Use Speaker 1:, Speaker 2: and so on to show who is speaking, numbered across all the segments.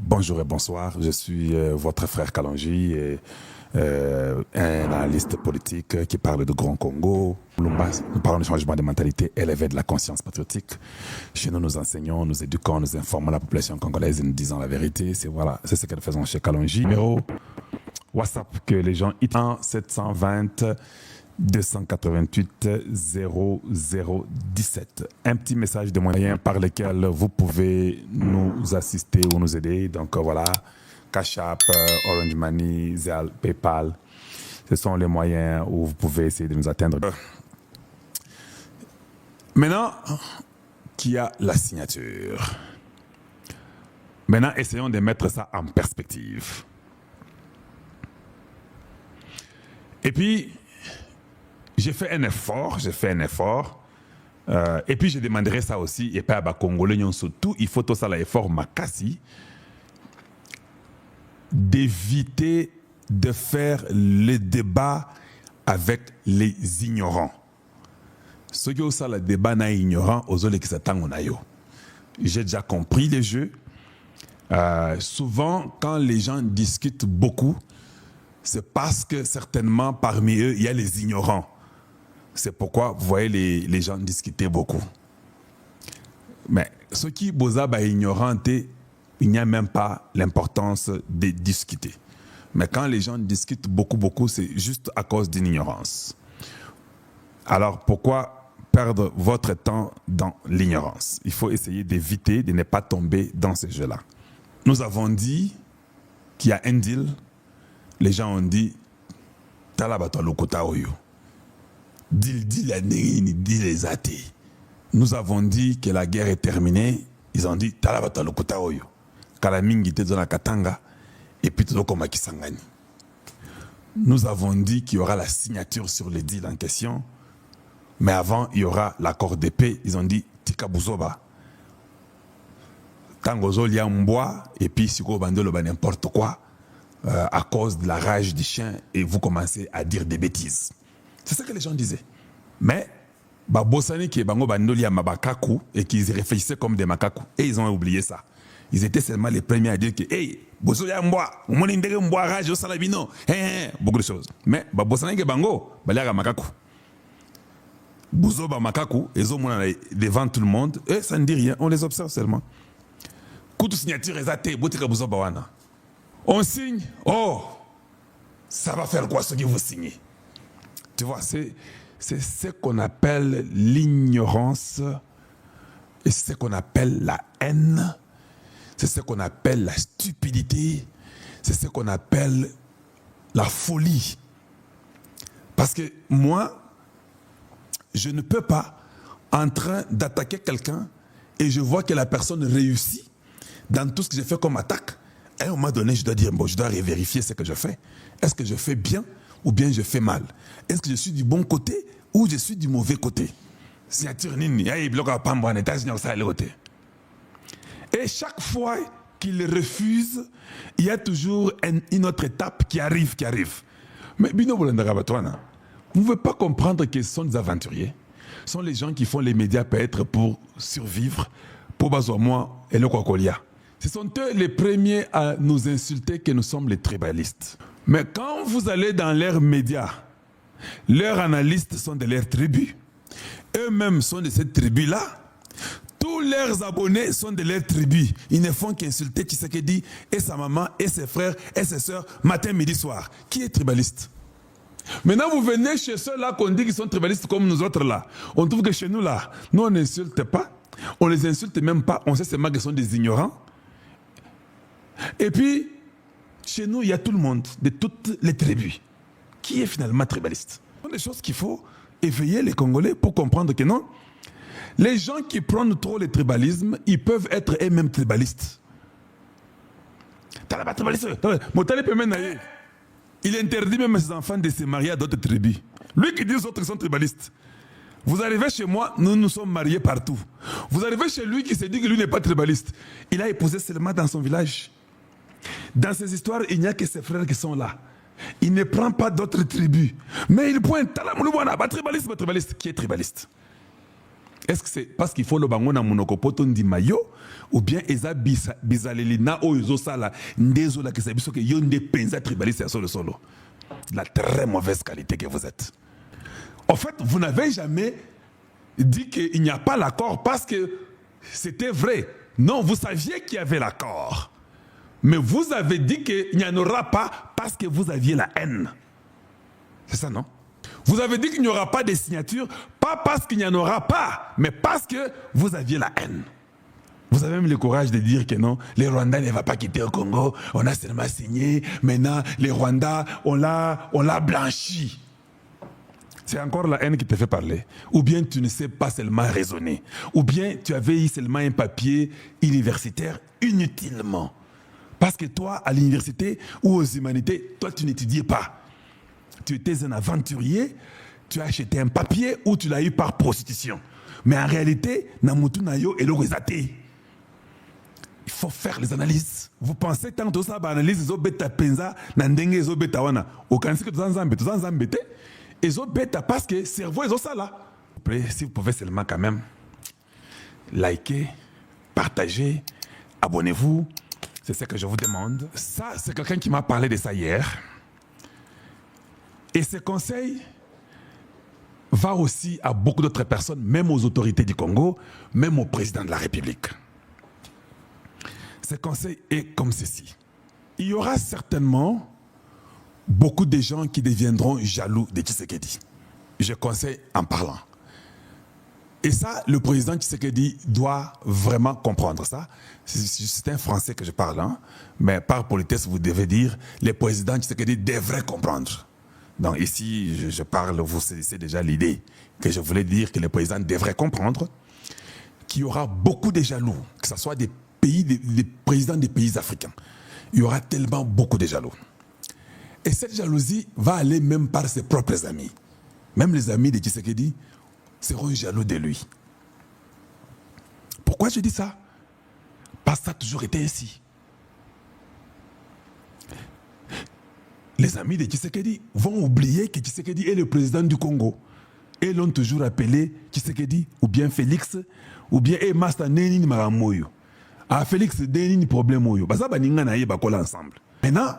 Speaker 1: bonjour et bonsoir. Je suis votre frère Kalonji, un analyste politique qui parle de Grand Congo. Nous parlons du changement de mentalité et l'éveil de la conscience patriotique. Chez nous, nous enseignons, nous éduquons, nous informons la population congolaise et nous disons la vérité. C'est ce que nous faisons chez Kalonji. Numéro WhatsApp que les gens y 720 288 0017. Un petit message de moyens par lesquels vous pouvez nous assister ou nous aider. Donc voilà, Cash App, Orange Money, Zelle, PayPal. Ce sont les moyens où vous pouvez essayer de nous atteindre. Maintenant qu'il y a la signature, maintenant essayons de mettre ça en perspective. Et puis, j'ai fait un effort, et puis je demanderai ça aussi, et pas à Congolais, surtout, il faut tout ça, l'effort makasi, d'éviter de faire le débat avec les ignorants. Ceux qui ont ça, le débat na ignorant, aux autres qui s'attendent au nayo. J'ai déjà compris les jeux. Souvent, quand les gens discutent beaucoup, c'est parce que certainement parmi eux, il y a les ignorants. C'est pourquoi vous voyez les gens discuter beaucoup. Mais ceux qui bosa ignorants, il n'y a même pas l'importance de discuter. Mais quand les gens discutent beaucoup, c'est juste à cause d'une ignorance. Alors pourquoi perdre votre temps dans l'ignorance? Il faut essayer d'éviter de ne pas tomber dans ce jeu-là. Nous avons dit qu'il y a un deal. Les gens ont dit Talabato Lokota Oyo. Deal les athées. Nous avons dit que la guerre est terminée. Ils ont dit Talabato Lokota Oyo. Kalamingi te zona Katanga et puis tout comme Kisangani. Nous avons dit qu'il y aura la signature sur les deals en question. Mais avant, il y aura l'accord de paix. Ils ont dit Tika Buzoba. Tangozo Liamboa et puis Siko Bandolo n'importe quoi. À cause de la rage du chien et vous commencez à dire des bêtises. C'est ce que les gens disaient. Mais, Bossani qui est bango bandoli à Mabakaku et qu'ils réfléchissaient comme des makakous. Et ils ont oublié ça. Ils étaient seulement les premiers à dire que, hey, Bosso ya mboa, on indere mboa rage au salabino, beaucoup de choses. Mais, Bossani qui est bango, baliaga makaku. Bouzo ba makaku, ils ont devant tout le monde, et ça ne dit rien, on les observe seulement. Coup de signature exaté, botika bouzo bawana. On signe, oh, ça va faire quoi ce que vous signez? Tu vois, c'est ce qu'on appelle l'ignorance, et c'est ce qu'on appelle la haine, c'est ce qu'on appelle la stupidité, c'est ce qu'on appelle la folie. Parce que moi, je ne peux pas, en train d'attaquer quelqu'un, et je vois que la personne réussit dans tout ce que j'ai fait comme attaque. À un moment donné, je dois dire, bon, je dois vérifier ce que je fais. Est-ce que je fais bien ou bien je fais mal? Est-ce que je suis du bon côté ou je suis du mauvais côté? Et chaque fois qu'il refuse, il y a toujours une autre étape qui arrive. Mais Bino Bolendarabatoana, vous ne pouvez pas comprendre que ce sont des aventuriers. Ce sont les gens qui font les médias peut-être pour survivre, pour Bazomoa et le Kwakolia. Ce sont eux les premiers à nous insulter que nous sommes les tribalistes. Mais quand vous allez dans leurs médias, leurs analystes sont de leur tribu. Eux-mêmes sont de cette tribu-là. Tous leurs abonnés sont de leur tribu. Ils ne font qu'insulter Tshisekedi et sa maman et ses frères et ses sœurs matin, midi, soir. Qui est tribaliste? Maintenant, vous venez chez ceux-là qu'on dit qu'ils sont tribalistes comme nous autres là. On trouve que chez nous là, nous on n'insulte pas. On les insulte même pas. On sait seulement qu'ils sont des ignorants. Et puis, chez nous, il y a tout le monde, de toutes les tribus. Qui est finalement tribaliste? Ce sont des choses qu'il faut éveiller les Congolais pour comprendre que non. Les gens qui prennent trop le tribalisme, ils peuvent être eux-mêmes tribalistes. Il interdit même à ses enfants de se marier à d'autres tribus. Lui qui dit aux autres qu'ils sont tribalistes. Vous arrivez chez moi, nous sommes mariés partout. Vous arrivez chez lui qui se dit que lui n'est pas tribaliste. Il a épousé seulement dans son village. Dans ces histoires, il n'y a que ses frères qui sont là. Il ne prend pas d'autres tribus. Mais il pointe, tribaliste, qui est tribaliste? Est-ce que c'est parce qu'il faut le bango na monokopoto ndi mayo ou bien eza bizaleli na oyo sala ndezo la kesabiso que yonde penza tribaliste sur le solo. La très mauvaise qualité que vous êtes. En fait, vous n'avez jamais dit qu'il n'y a pas l'accord parce que c'était vrai. Non, vous saviez qu'il y avait l'accord. Mais vous avez dit qu'il n'y en aura pas parce que vous aviez la haine. C'est ça, non? Vous avez dit qu'il n'y aura pas de signature, pas parce qu'il n'y en aura pas, mais parce que vous aviez la haine. Vous avez même le courage de dire que non, les Rwandais ne vont pas quitter le Congo, on a seulement signé, maintenant les Rwandais, on l'a blanchi. C'est encore la haine qui te fait parler. Ou bien tu ne sais pas seulement raisonner. Ou bien tu avais eu seulement un papier universitaire inutilement. Parce que toi, à l'université ou aux humanités, toi tu n'étudiais pas. Tu étais un aventurier, tu as acheté un papier ou tu l'as eu par prostitution. Mais en réalité, Namutu Nayo et l'Orezate. Il faut faire les analyses. Vous pensez tant que ça, analyse, ils ont bêta penza, nandenge, ils ont bêta wana. Aucun que tu en zambete, ils ont bêta parce que cerveau, ils ont ça là. Si vous pouvez seulement quand même liker, partager, abonnez-vous. C'est ce que je vous demande. Ça, c'est quelqu'un qui m'a parlé de ça hier. Et ce conseil va aussi à beaucoup d'autres personnes, même aux autorités du Congo, même au président de la République. Ce conseil est comme ceci. Il y aura certainement beaucoup de gens qui deviendront jaloux de Tshisekedi. Je conseille en parlant. Et ça, le président Tshisekedi doit vraiment comprendre ça. C'est un français que je parle, hein? Mais par politesse, vous devez dire, le président Tshisekedi devrait comprendre. Donc ici, je parle, vous saisissez déjà l'idée que je voulais dire que le président devrait comprendre qu'il y aura beaucoup de jaloux, que ce soit des présidents des pays africains. Il y aura tellement beaucoup de jaloux. Et cette jalousie va aller même par ses propres amis. Même les amis de Tshisekedi seront jaloux de lui. Pourquoi je dis ça? Parce que ça a toujours été ainsi. Les amis de Tshisekedi vont oublier que Tshisekedi est le président du Congo. Et l'ont toujours appelé Tshisekedi, ou bien Félix, ou bien Master Neni Maramoyo. Ah, Félix, Neni problème Moyo. Bah ça, bah n'inga na yeba kola ensemble. Maintenant,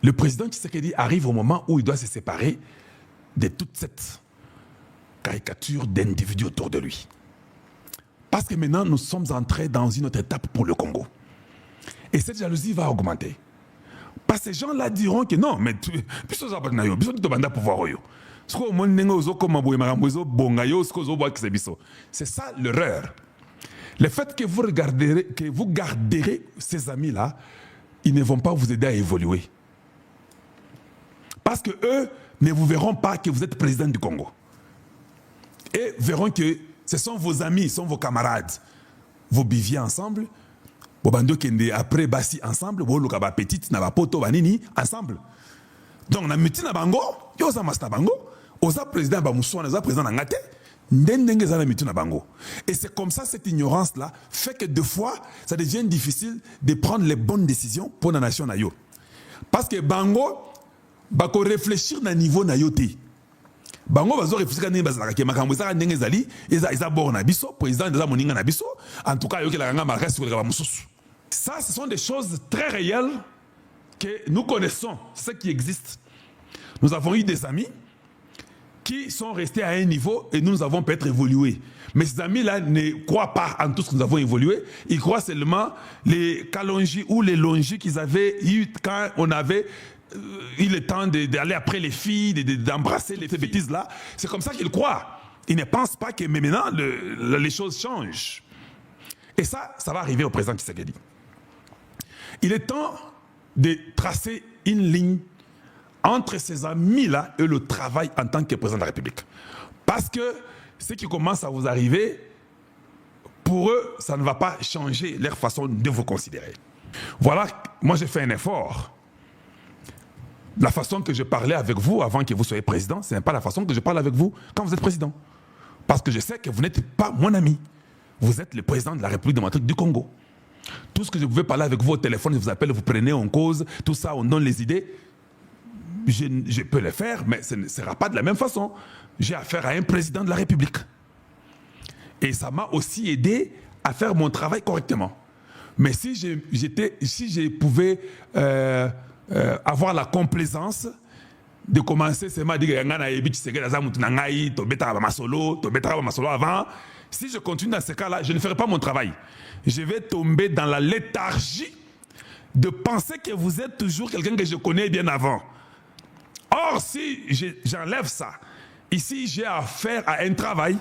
Speaker 1: le président Tshisekedi arrive au moment où il doit se séparer de toute cette caricature d'individus autour de lui. Parce que maintenant, nous sommes entrés dans une autre étape pour le Congo. Et cette jalousie va augmenter. Parce que ces gens-là diront que non, mais c'est ça l'erreur. Le fait que vous garderez ces amis-là, ils ne vont pas vous aider à évoluer. Parce qu'eux ne vous verront pas que vous êtes président du Congo. Et verront que ce sont vos amis, ce sont vos camarades. Vous biviez ensemble. Après Bassi ensemble, petite na poto banini ensemble. Donc na muti na bango, yo za mas na bango, oza président ba musona, oza président na ngate, ndenge za na muti na bango. Et c'est comme ça, cette ignorance là fait que deux fois ça devient difficile de prendre les bonnes décisions pour la nation na yo. Parce que bango bako réfléchir na niveau na yo te. Bango bazo réfléchir na bazala ke makambo za ndenge zali, eza bord na biso, président de la moninga na biso, en tout cas yo ke la nga marque sur le ba mususu. Ça, ce sont des choses très réelles que nous connaissons, ce qui existe. Nous avons eu des amis qui sont restés à un niveau et nous avons peut-être évolué. Mais ces amis-là ne croient pas en tout ce que nous avons évolué. Ils croient seulement les Kalonji ou les Longi qu'ils avaient eu quand on avait eu le temps d'aller après les filles, d'embrasser ces bêtises-là. C'est comme ça qu'ils croient. Ils ne pensent pas que maintenant les choses changent. Et ça va arriver au président Tshisekedi. Il est temps de tracer une ligne entre ces amis-là et le travail en tant que président de la République. Parce que ce qui commence à vous arriver, pour eux, ça ne va pas changer leur façon de vous considérer. Voilà, moi j'ai fait un effort. La façon que je parlais avec vous avant que vous soyez président, ce n'est pas la façon que je parle avec vous quand vous êtes président. Parce que je sais que vous n'êtes pas mon ami. Vous êtes le président de la République démocratique du Congo. Tout ce que je pouvais parler avec vous au téléphone, je vous appelle, vous prenez en cause, tout ça, on donne les idées. Je peux le faire, mais ce ne sera pas de la même façon. J'ai affaire à un président de la République. Et ça m'a aussi aidé à faire mon travail correctement. Mais si je pouvais avoir la complaisance de commencer seulement à dire avant, si je continue dans ce cas-là, je ne ferai pas mon travail. Je vais tomber dans la léthargie de penser que vous êtes toujours quelqu'un que je connais bien avant. Or, si j'enlève ça, ici j'ai affaire à un travail,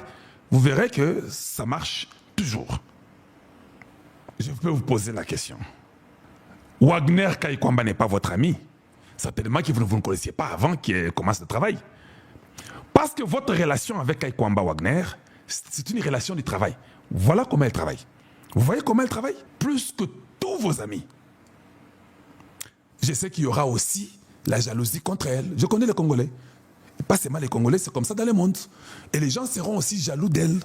Speaker 1: vous verrez que ça marche toujours. Je peux vous poser la question. Wagner Kaikwamba n'est pas votre ami. Certainement que vous ne connaissiez pas avant qu'il commence le travail. Parce que votre relation avec Kaikwamba Wagner, c'est une relation de travail. Voilà comment elle travaille. Vous voyez comment elle travaille? Plus que tous vos amis. Je sais qu'il y aura aussi la jalousie contre elle. Je connais les Congolais. Et pas seulement les Congolais, c'est comme ça dans le monde. Et les gens seront aussi jaloux d'elle.